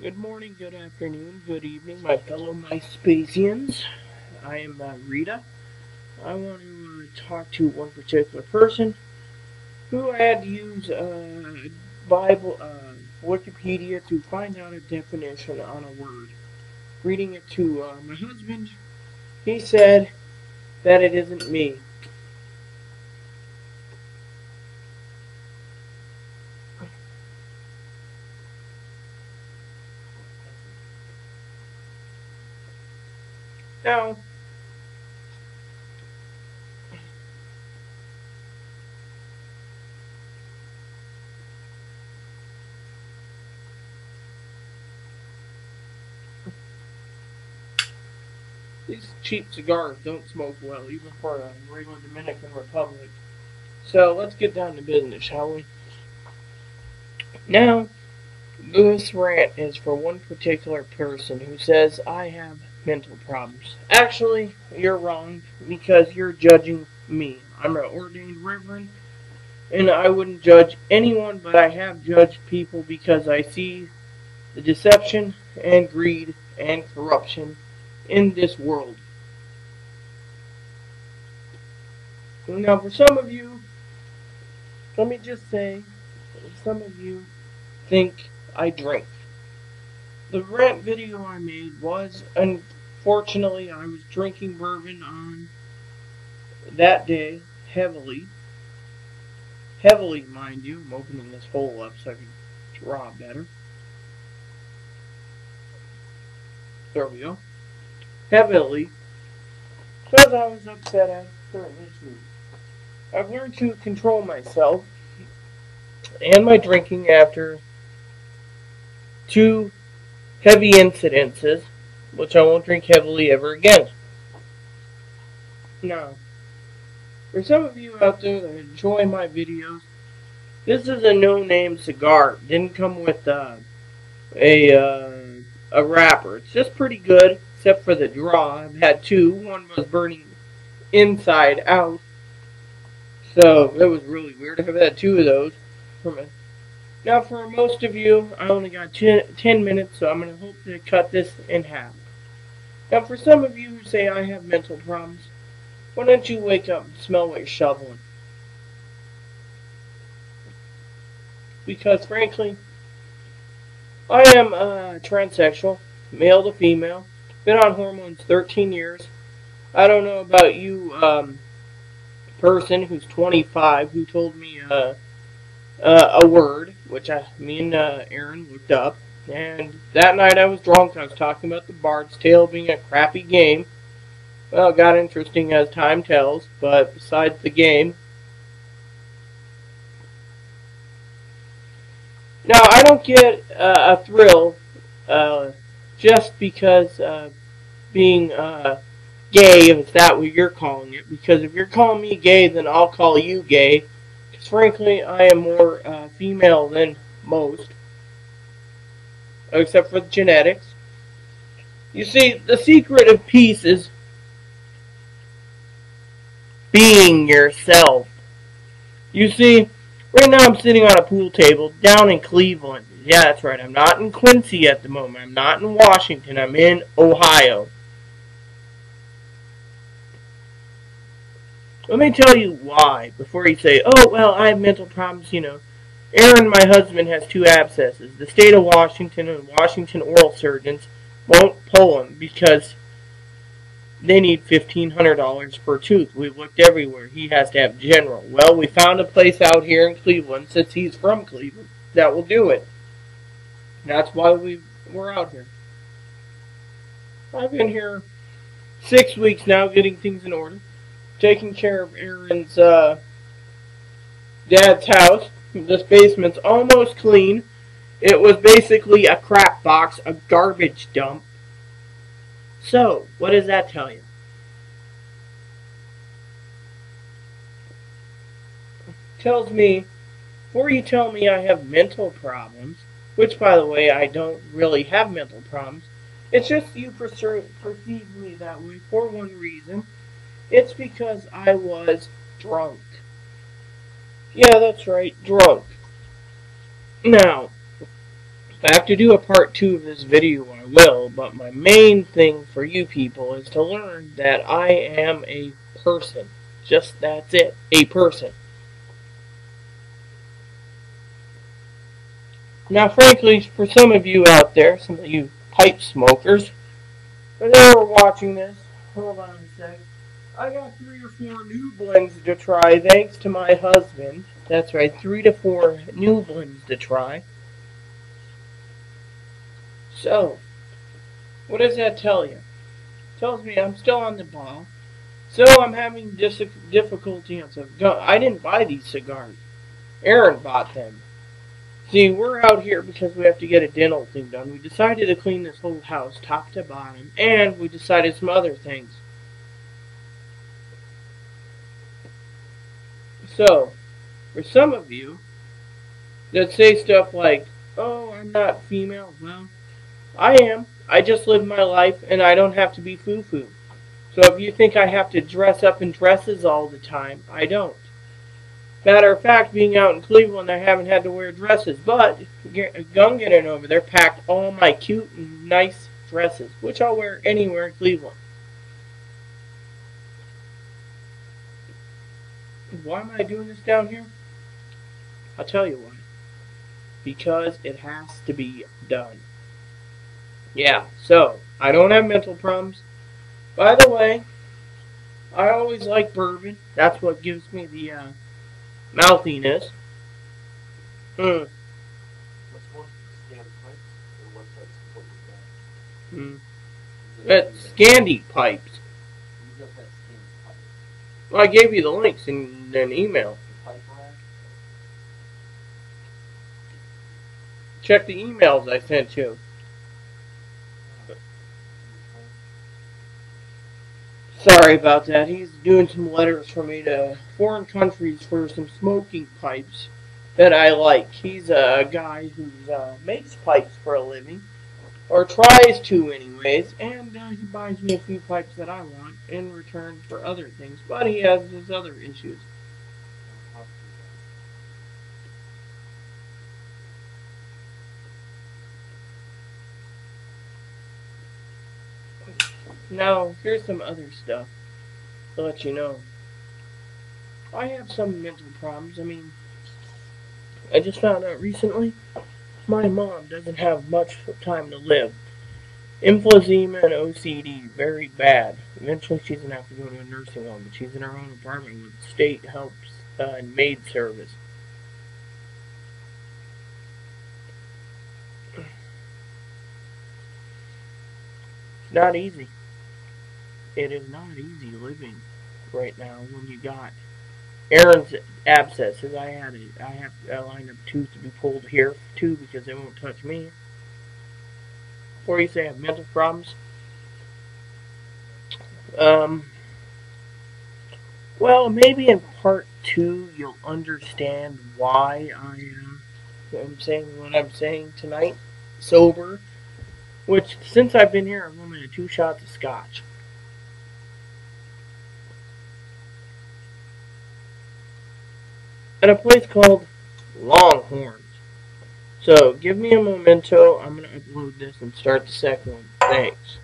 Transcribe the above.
Good morning, good afternoon, good evening, my fellow MySpacians. I am Rita. I want to talk to one particular person who had to use Bible, Wikipedia to find out a definition on a word. Reading it to my husband, he said that it isn't me. Now, these cheap cigars don't smoke well, even for a regular Dominican Republic. So let's get down to business, shall we? Now, this rant is for one particular person who says, I have mental problems. Actually, you're wrong because you're judging me. I'm an ordained reverend, and I wouldn't judge anyone, but I have judged people because I see the deception and greed and corruption in this world. Now, for some of you, let me just say, some of you think I drink. The rant video I made was, unfortunately, I was drinking bourbon on that day heavily. Heavily, mind you. I'm opening this hole up so I can draw better. There we go. Heavily. Because I was upset at certain issues. I've learned to control myself and my drinking after two heavy incidences, which I won't drink heavily ever again. Now, for some of you out there that enjoy my videos, this is a no-name cigar. Didn't come with a a wrapper. It's just pretty good, except for the draw. I've had two. One was burning inside out, so it was really weird. I've had two of those. Now, for most of you, I only got 10 minutes, so I'm going to hope to cut this in half. Now, for some of you who say I have mental problems, why don't you wake up and smell what you're shoveling? Because, frankly, I am transsexual, male to female. Been on hormones 13 years. I don't know about you, person who's 25 who told me a word, which me and Aaron looked up. And that night I was drunk. I was talking about the Bard's Tale being a crappy game. Well, it got interesting as time tells, but besides the game. Now, I don't get a thrill uh, just because being gay, if that what you're calling it. Because if you're calling me gay, then I'll call you gay. Because frankly, I am more female than most, except for the genetics. You see, the secret of peace is being yourself. You see, right now I'm sitting on a pool table down in Cleveland. Yeah, that's right. I'm not in Quincy at the moment. I'm not in Washington. I'm in Ohio. Let me tell you why before you say, oh, well, I have mental problems, Aaron, my husband, has two abscesses. The state of Washington and Washington oral surgeons won't pull him because they need $1,500 per tooth. We've looked everywhere. He has to have general. Well, we found a place out here in Cleveland, since he's from Cleveland, that will do it. That's why we're out here. I've been here 6 weeks now getting things in order, taking care of Aaron's dad's house. This basement's almost clean. It was basically a crap box, a garbage dump. So, what does that tell you? It tells me, before you tell me I have mental problems, which, by the way, I don't really have mental problems, it's just you perceive me that way for one reason. It's because I was drunk. Yeah, that's right, drunk. Now, I have to do a part 2 of this video, I will, but my main thing for you people is to learn that I am a person. Just that's it, a person. Now, frankly, for some of you out there, some of you pipe smokers, that are watching this, hold on a sec. I got 3 or 4 new blends to try, thanks to my husband. That's right, 3 to 4 new blends to try. So, what does that tell you? It tells me I'm still on the ball. So I'm having difficulty on some. I didn't buy these cigars. Aaron bought them. See, we're out here because we have to get a dental thing done. We decided to clean this whole house top to bottom, and we decided some other things. So, for some of you that say stuff like, "Oh, I'm not female," well, I am. I just live my life, and I don't have to be foo-foo. So if you think I have to dress up in dresses all the time, I don't. Matter of fact, being out in Cleveland, I haven't had to wear dresses, but Gungan over there packed all my cute and nice dresses, which I'll wear anywhere in Cleveland. Why am I doing this down here? I'll tell you why. Because it has to be done. Yeah, so, I don't have mental problems. By the way, I always like bourbon. That's what gives me the mouthiness. Hmm. Hmm. That's Scandi pipes. Well, I gave you the links in an email. Check the emails I sent you. Sorry about that. He's doing some letters for me to foreign countries for some smoking pipes that I like. He's a guy who makes pipes for a living, or tries to anyways, and he buys me a few pipes that I want in return for other things, but he has his other issues. Now, here's some other stuff to let you know. I have some mental problems. I mean, I just found out recently my mom doesn't have much time to live. Emphysema and OCD, very bad. Eventually she's going to have to go to a nursing home, but she's in her own apartment with state helps and maid service. It's not easy. It is not easy living right now when you got Aaron's abscesses. I have a line of tooth to be pulled here too because they won't touch me. Or you say I have mental problems. Um, well, maybe in part 2 you'll understand why I'm saying what I'm saying tonight, sober. Which, since I've been here, I've only had 2 shots of scotch. At a place called Longhorns. So, give me a memento. I'm going to upload this and start the second one. Thanks.